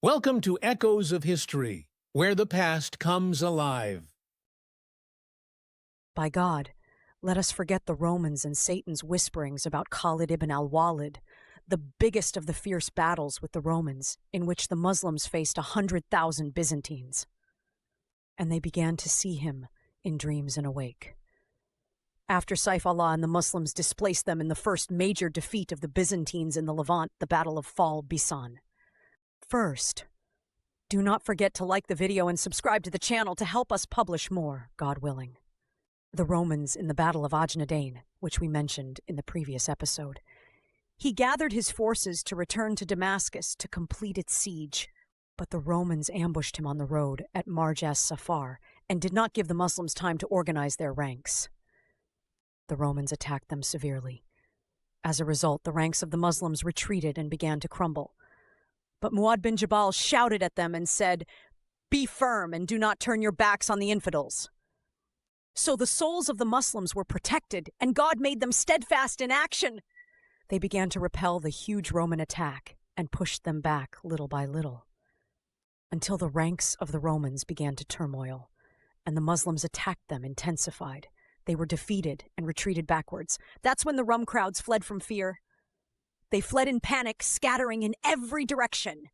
Welcome to Echoes of History, where the past comes alive. By God, let us forget the Romans and Satan's whisperings about Khaled Ibn Al-Walid, the biggest of the fierce battles with the Romans, in which the Muslims faced 100,000 Byzantines. And they began to see him in dreams and awake. After Saif Allah and the Muslims displaced them in the first major defeat of the Byzantines in the Levant, the Battle of Fal Bisan. First, do not forget to like the video and subscribe to the channel to help us publish more, God willing. The Romans in the Battle of Ajnadain, which we mentioned in the previous episode. He gathered his forces to return to Damascus to complete its siege, but the Romans ambushed him on the road at Marj as-Safar and did not give the Muslims time to organize their ranks. The Romans attacked them severely. As a result, the ranks of the Muslims retreated and began to crumble. But Mu'adh bin Jabal shouted at them and said, "Be firm and do not turn your backs on the infidels." So the souls of the Muslims were protected, and God made them steadfast in action. They began to repel the huge Roman attack and pushed them back little by little, until the ranks of the Romans began to turmoil, and the Muslims attacked them intensified. They were defeated and retreated backwards. That's when the Rum crowds fled from fear. They fled in panic, scattering in every direction,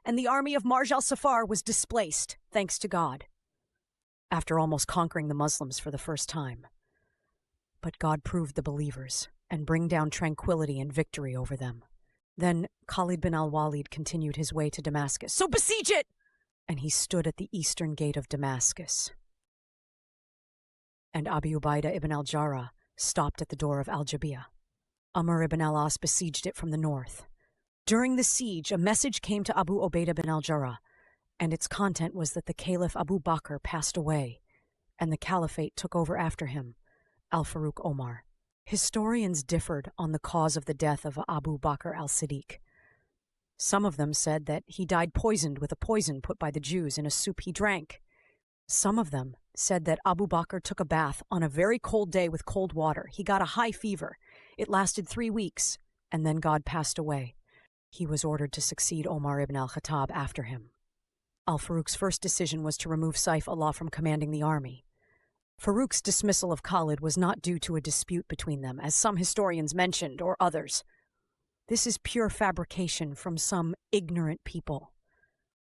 and the army of Marj al-Safar was displaced, thanks to God, after almost conquering the Muslims for the first time. But God proved the believers and bring down tranquility and victory over them. Then Khaled bin Al-Walid continued his way to Damascus. "So besiege it!" And he stood at the eastern gate of Damascus. And Abu Ubaidah ibn al-Jarrah stopped at the door of Al-Jabiyah. Amr ibn al-As besieged it from the north. During the siege, a message came to Abu Ubaidah bin al-Jarrah, and its content was that the Caliph Abu Bakr passed away, and the caliphate took over after him, Al-Faruq Omar. Historians differed on the cause of the death of Abu Bakr al-Siddiq. Some of them said that he died poisoned with a poison put by the Jews in a soup he drank. Some of them said that Abu Bakr took a bath on a very cold day with cold water. He got a high fever. It lasted 3 weeks, and then God passed away. He was ordered to succeed Omar ibn al-Khattab after him. Al-Faruq's first decision was to remove Saif Allah from commanding the army. Faruq's dismissal of Khalid was not due to a dispute between them, as some historians mentioned, or others. This is pure fabrication from some ignorant people.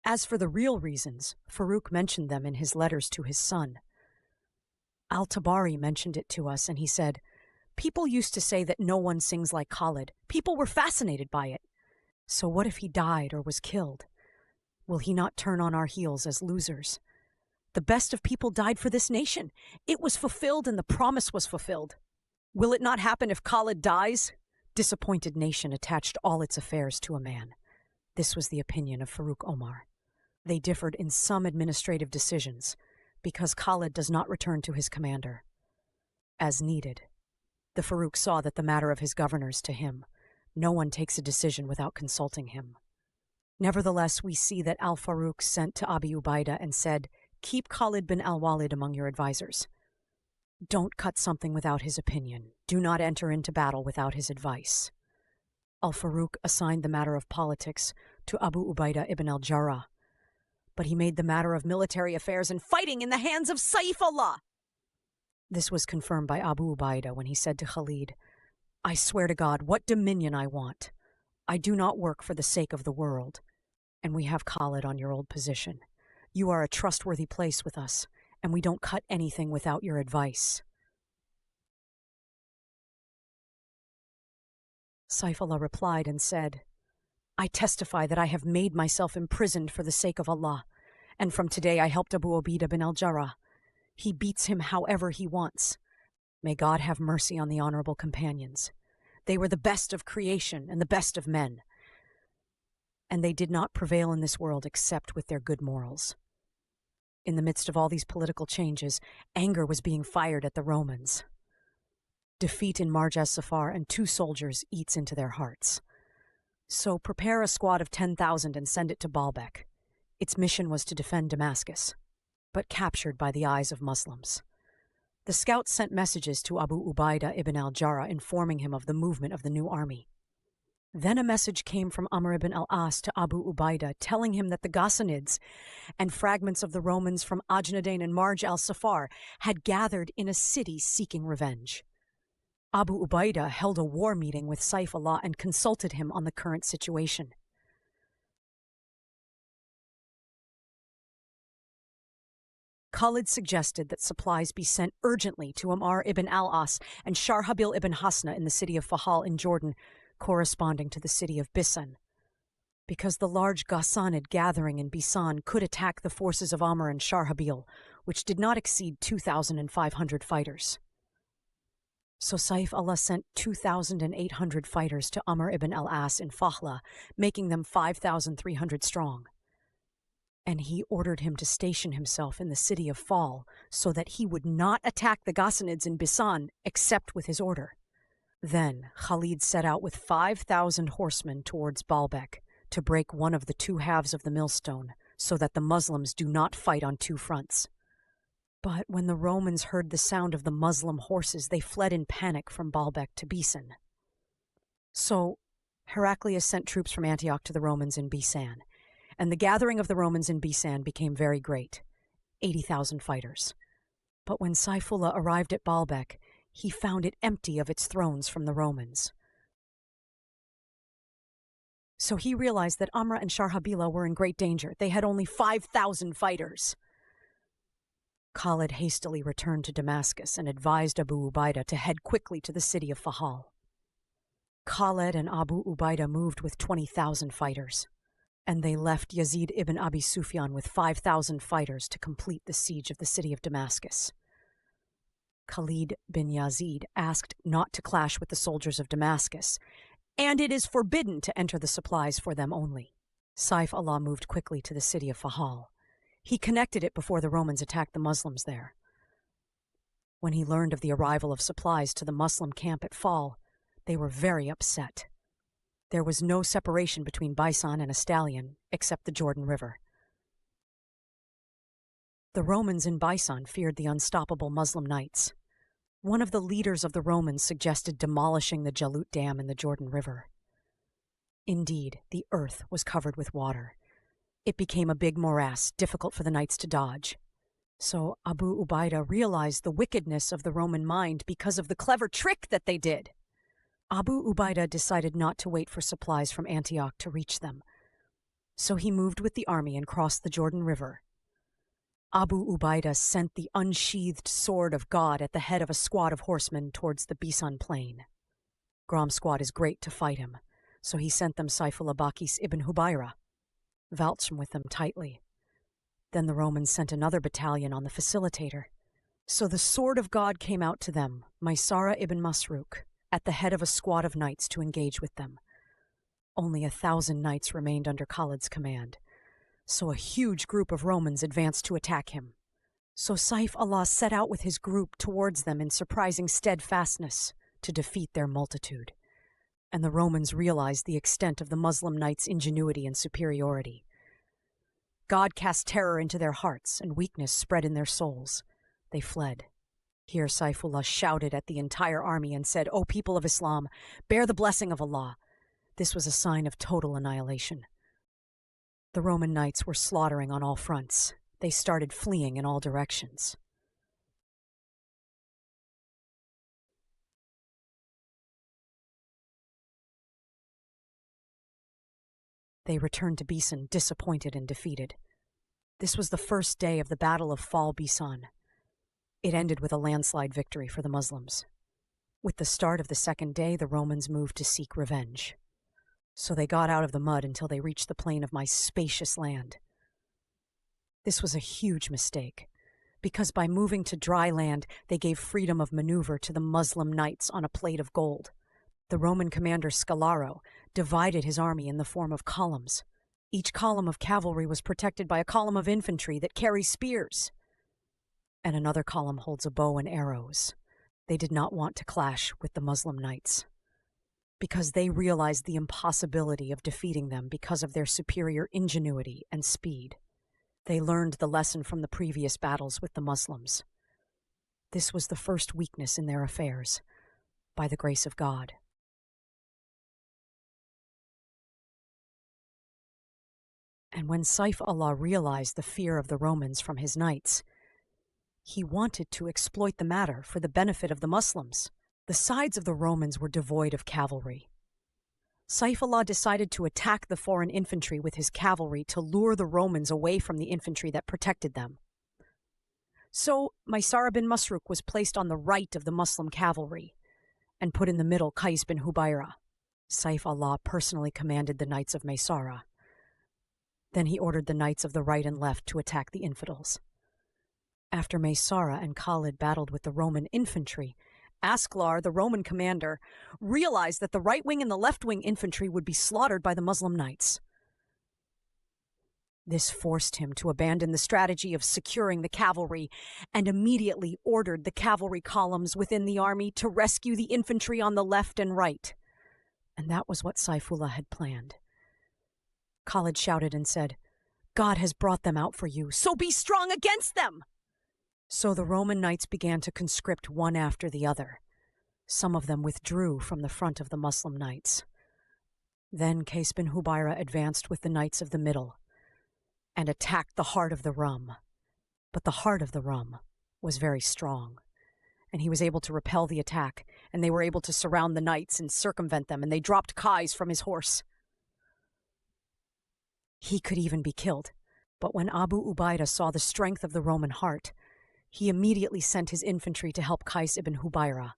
As for the real reasons, Faruq mentioned them in his letters to his son. Al-Tabari mentioned it to us, and he said, "People used to say that no one sings like Khalid. People were fascinated by it. So what if he died or was killed? Will he not turn on our heels as losers? The best of people died for this nation. It was fulfilled and the promise was fulfilled. Will it not happen if Khalid dies?" Disappointed nation attached all its affairs to a man. This was the opinion of Faruq Omar. They differed in some administrative decisions, because Khalid does not return to his commander. As needed, the Faruq saw that the matter of his governors to him. No one takes a decision without consulting him. Nevertheless, we see that Al-Faruq sent to Abu Ubaidah and said, "Keep Khaled bin Al-Walid among your advisors. Don't cut something without his opinion. Do not enter into battle without his advice." Al-Faruq assigned the matter of politics to Abu Ubaidah ibn al-Jarrah, but he made the matter of military affairs and fighting in the hands of Saif Allah. This was confirmed by Abu Ubaidah when he said to Khalid, "I swear to God, what dominion I want. I do not work for the sake of the world, and we have Khalid on your old position. You are a trustworthy place with us, and we don't cut anything without your advice." Saif Allah replied and said, "I testify that I have made myself imprisoned for the sake of Allah, and from today I helped Abu Ubaidah bin al-Jarrah. He beats him however he wants. May God have mercy on the honorable companions. They were the best of creation and the best of men, and they did not prevail in this world except with their good morals." In the midst of all these political changes, anger was being fired at the Romans. Defeat in Marj as-Safar and 2 soldiers eats into their hearts. So prepare a squad of 10,000 and send it to Baalbek. Its mission was to defend Damascus, but captured by the eyes of Muslims. The scouts sent messages to Abu Ubaidah ibn al-Jarrah informing him of the movement of the new army. Then a message came from Amr ibn al-As to Abu Ubaidah telling him that the Ghassanids and fragments of the Romans from Ajnadain and Marj al-Safar had gathered in a city seeking revenge. Abu Ubaidah held a war meeting with Saif Allah and consulted him on the current situation. Khaled suggested that supplies be sent urgently to Amr ibn al-As and Sharhabil ibn Hasna in the city of Fahal in Jordan, corresponding to the city of Bisan, because the large Ghassanid gathering in Bisan could attack the forces of Amr and Sharhabil, which did not exceed 2,500 fighters. So Saif Allah sent 2,800 fighters to Amr ibn al-As in Fahla, making them 5,300 strong. And he ordered him to station himself in the city of Fal so that he would not attack the Ghassanids in Bisan except with his order. Then Khalid set out with 5,000 horsemen towards Baalbek to break one of the two halves of the millstone so that the Muslims do not fight on two fronts. But when the Romans heard the sound of the Muslim horses, they fled in panic from Baalbek to Bisan. So Heraclius sent troops from Antioch to the Romans in Bisan, and the gathering of the Romans in Bisan became very great, 80,000 fighters. But when Saifullah arrived at Baalbek, he found it empty of its thrones from the Romans. So he realized that Amr and Sharhabila were in great danger. They had only 5,000 fighters. Khaled hastily returned to Damascus and advised Abu Ubaidah to head quickly to the city of Fahal. Khaled and Abu Ubaidah moved with 20,000 fighters, and they left Yazid ibn Abi Sufyan with 5,000 fighters to complete the siege of the city of Damascus. Khalid bin Yazid asked not to clash with the soldiers of Damascus, and it is forbidden to enter the supplies for them only. Saif Allah moved quickly to the city of Fahal. He connected it before the Romans attacked the Muslims there. When he learned of the arrival of supplies to the Muslim camp at Fal, they were very upset. There was no separation between Bisan and Astalion except the Jordan River. The Romans in Bisan feared the unstoppable Muslim knights. One of the leaders of the Romans suggested demolishing the Jalut Dam in the Jordan River. Indeed, the earth was covered with water. It became a big morass, difficult for the knights to dodge. So Abu Ubaidah realized the wickedness of the Roman mind because of the clever trick that they did. Abu Ubaidah decided not to wait for supplies from Antioch to reach them. So he moved with the army and crossed the Jordan River. Abu Ubaidah sent the unsheathed sword of God at the head of a squad of horsemen towards the Bisan plain. Grom's squad is great to fight him, so he sent them Saifullah Bakis ibn Hubayra, Valtram with them tightly. Then the Romans sent another battalion on the facilitator. So the sword of God came out to them, Maysara ibn Masruk, at the head of a squad of knights to engage with them. Only 1,000 knights remained under Khalid's command, so a huge group of Romans advanced to attack him. So Saif Allah set out with his group towards them in surprising steadfastness to defeat their multitude. And the Romans realized the extent of the Muslim knights' ingenuity and superiority. God cast terror into their hearts, and weakness spread in their souls. They fled. Here Saifullah shouted at the entire army and said, "O people of Islam, bear the blessing of Allah." This was a sign of total annihilation. The Roman knights were slaughtering on all fronts. They started fleeing in all directions. They returned to Bisan disappointed and defeated. This was the first day of the Battle of Fal Bisan. It ended with a landslide victory for the Muslims. With the start of the second day, the Romans moved to seek revenge. So they got out of the mud until they reached the plain of my spacious land. This was a huge mistake, because by moving to dry land, they gave freedom of maneuver to the Muslim knights on a plate of gold. The Roman commander Scalaro divided his army in the form of columns. Each column of cavalry was protected by a column of infantry that carries spears, and another column holds a bow and arrows. They did not want to clash with the Muslim knights, because they realized the impossibility of defeating them because of their superior ingenuity and speed. They learned the lesson from the previous battles with the Muslims. This was the first weakness in their affairs, by the grace of God. And when Saif Allah realized the fear of the Romans from his knights, he wanted to exploit the matter for the benefit of the Muslims. The sides of the Romans were devoid of cavalry. Saif Allah decided to attack the foreign infantry with his cavalry to lure the Romans away from the infantry that protected them. So Maysara bin Masruk was placed on the right of the Muslim cavalry and put in the middle Qais bin Hubayra. Saif Allah personally commanded the knights of Maysara. Then he ordered the knights of the right and left to attack the infidels. After Maysara and Khalid battled with the Roman infantry, Asklar, the Roman commander, realized that the right wing and the left wing infantry would be slaughtered by the Muslim knights. This forced him to abandon the strategy of securing the cavalry and immediately ordered the cavalry columns within the army to rescue the infantry on the left and right. And that was what Saifullah had planned. Khalid shouted and said, "God has brought them out for you, so be strong against them!" So the Roman knights began to conscript one after the other. Some of them withdrew from the front of the Muslim knights. Then Qais bin Hubayra advanced with the knights of the middle and attacked the heart of the Rum. But the heart of the Rum was very strong, and he was able to repel the attack, and they were able to surround the knights and circumvent them, and they dropped Qais from his horse. He could even be killed, but when Abu Ubaidah saw the strength of the Roman heart, he immediately sent his infantry to help Qais ibn Hubayra.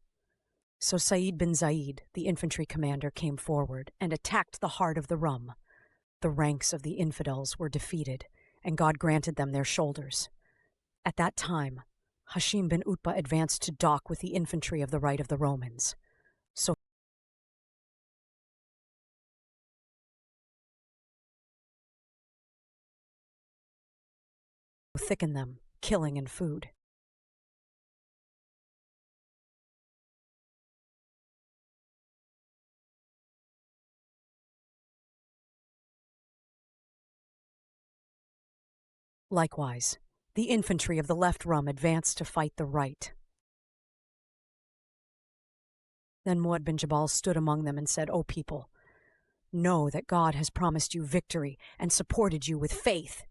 So Sa'id bin Zaid, the infantry commander, came forward and attacked the heart of the Rum. The ranks of the infidels were defeated, and God granted them their shoulders. At that time, Hashim bin Utbah advanced to dock with the infantry of the right of the Romans. So thicken them, killing and food. Likewise, the infantry of the left Rum advanced to fight the right. Then Mu'ad bin Jabal stood among them and said, "O people, know that God has promised you victory and supported you with faith.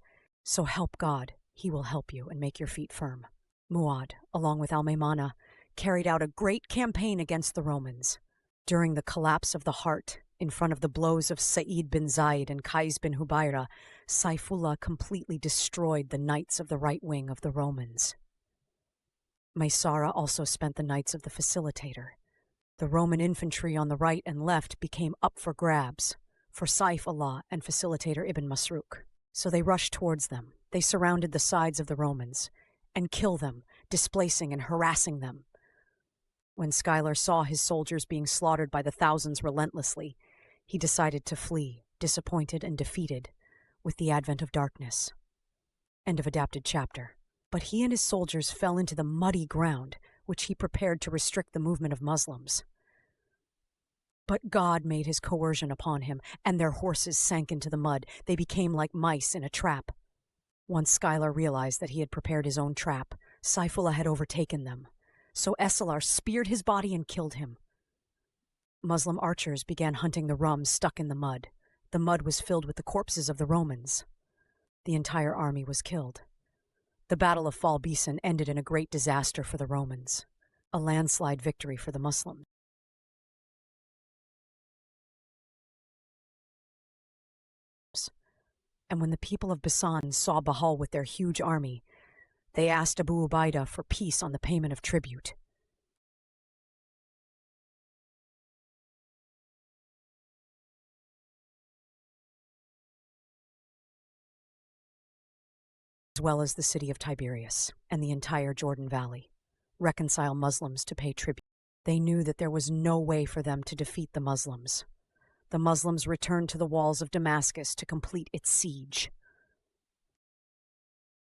So help God, he will help you and make your feet firm." Mu'ad, along with Al-Maymana, carried out a great campaign against the Romans. During the collapse of the heart, in front of the blows of Sa'id bin Zaid and Qais bin Hubayra, Saifullah completely destroyed the knights of the right wing of the Romans. Maysara also spent the knights of the facilitator. The Roman infantry on the right and left became up for grabs for Saifullah and facilitator Ibn Masruk. So they rushed towards them. They surrounded the sides of the Romans and killed them, displacing and harassing them. When Schuyler saw his soldiers being slaughtered by the thousands relentlessly, he decided to flee, disappointed and defeated, with the advent of darkness. End of adapted chapter. But he and his soldiers fell into the muddy ground, which he prepared to restrict the movement of Muslims. But God made his coercion upon him, and their horses sank into the mud. They became like mice in a trap. Once Schuyler realized that he had prepared his own trap, Saifullah had overtaken them. So Esselar speared his body and killed him. Muslim archers began hunting the Rum stuck in the mud. The mud was filled with the corpses of the Romans. The entire army was killed. The Battle of Fall Bisan ended in a great disaster for the Romans, a landslide victory for the Muslims. And when the people of Bisan saw Bahal with their huge army, they asked Abu Ubaidah for peace on the payment of tribute. As well as the city of Tiberias and the entire Jordan Valley, reconcile Muslims to pay tribute. They knew that there was no way for them to defeat the Muslims. The Muslims returned to the walls of Damascus to complete its siege.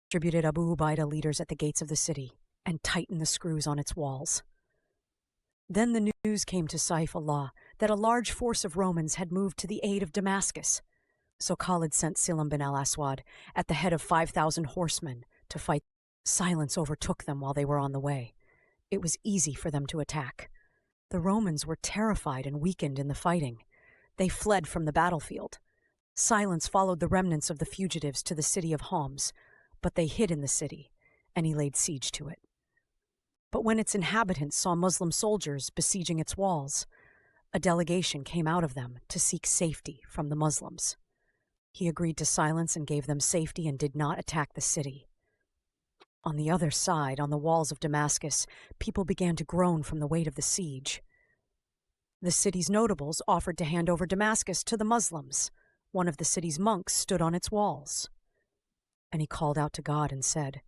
Distributed Abu Ubaidah leaders at the gates of the city and tightened the screws on its walls. Then the news came to Saifullah that a large force of Romans had moved to the aid of Damascus. So Khalid sent Silam bin al-Aswad at the head of 5,000 horsemen to fight. Silence overtook them while they were on the way. It was easy for them to attack. The Romans were terrified and weakened in the fighting. They fled from the battlefield. Silence followed the remnants of the fugitives to the city of Homs, but they hid in the city, and he laid siege to it. But when its inhabitants saw Muslim soldiers besieging its walls, a delegation came out of them to seek safety from the Muslims. He agreed to silence and gave them safety and did not attack the city. On the other side, on the walls of Damascus, people began to groan from the weight of the siege. The city's notables offered to hand over Damascus to the Muslims. One of the city's monks stood on its walls. And he called out to God and said,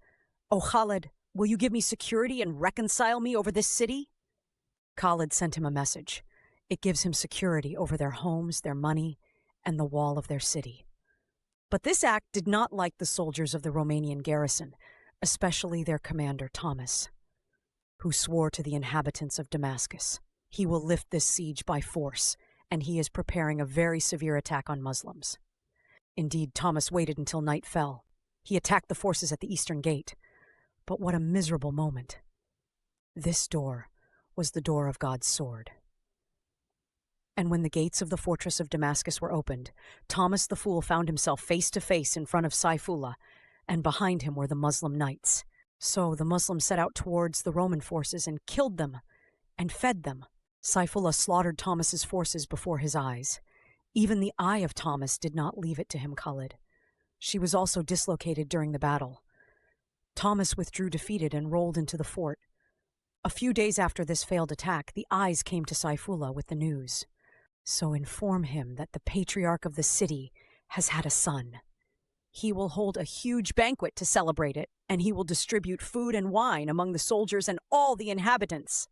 "O Khaled, will you give me security and reconcile me over this city?" Khaled sent him a message. It gives him security over their homes, their money, and the wall of their city. But this act did not like the soldiers of the Romanian garrison, especially their commander Thomas, who swore to the inhabitants of Damascus, "He will lift this siege by force, and he is preparing a very severe attack on Muslims." Indeed, Thomas waited until night fell. He attacked the forces at the eastern gate. But what a miserable moment. This door was the door of God's sword. And when the gates of the fortress of Damascus were opened, Thomas the fool found himself face to face in front of Saifullah, and behind him were the Muslim knights. So the Muslims set out towards the Roman forces and killed them and fed them. Saifullah slaughtered Thomas's forces before his eyes. Even the eye of Thomas did not leave it to him, Khaled. She was also dislocated during the battle. Thomas withdrew defeated and rolled into the fort. A few days after this failed attack, the eyes came to Saifullah with the news. "So inform him that the patriarch of the city has had a son. He will hold a huge banquet to celebrate it, and he will distribute food and wine among the soldiers and all the inhabitants."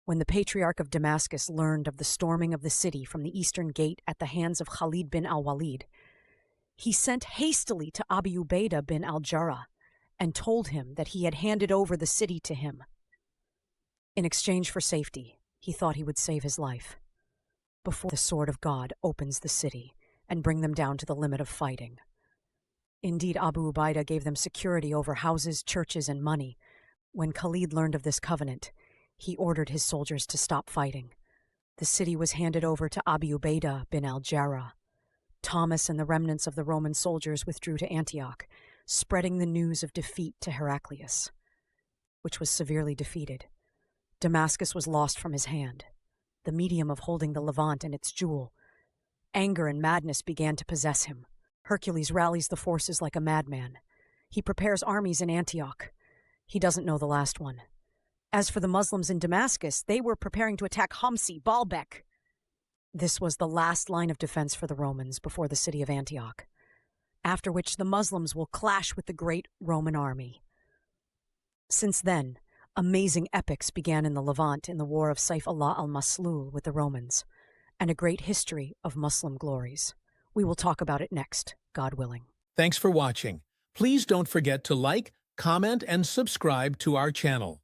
When the Patriarch of Damascus learned of the storming of the city from the eastern gate at the hands of Khaled bin Al-Walid, he sent hastily to Abu Ubaidah bin Al-Jarrah and told him that he had handed over the city to him. In exchange for safety, he thought he would save his life before the sword of God opens the city and bring them down to the limit of fighting. Indeed, Abu Ubaidah gave them security over houses, churches, and money. When Khaled learned of this covenant, he ordered his soldiers to stop fighting. The city was handed over to Abu Ubaidah bin Al-Jarrah. Thomas and the remnants of the Roman soldiers withdrew to Antioch, spreading the news of defeat to Heraclius, which was severely defeated. Damascus was lost from his hand, the medium of holding the Levant and its jewel. Anger and madness began to possess him. Hercules rallies the forces like a madman. He prepares armies in Antioch. He doesn't know the last one. As for the Muslims in Damascus, they were preparing to attack Hamsi, Baalbek. This was the last line of defense for the Romans before the city of Antioch, after which the Muslims will clash with the great Roman army. Since then, amazing epics began in the Levant in the war of Saif Allah al-Maslul with the Romans, and a great history of Muslim glories. We will talk about it next, God willing. Thanks for watching. Please don't forget to like, comment, and subscribe to our channel.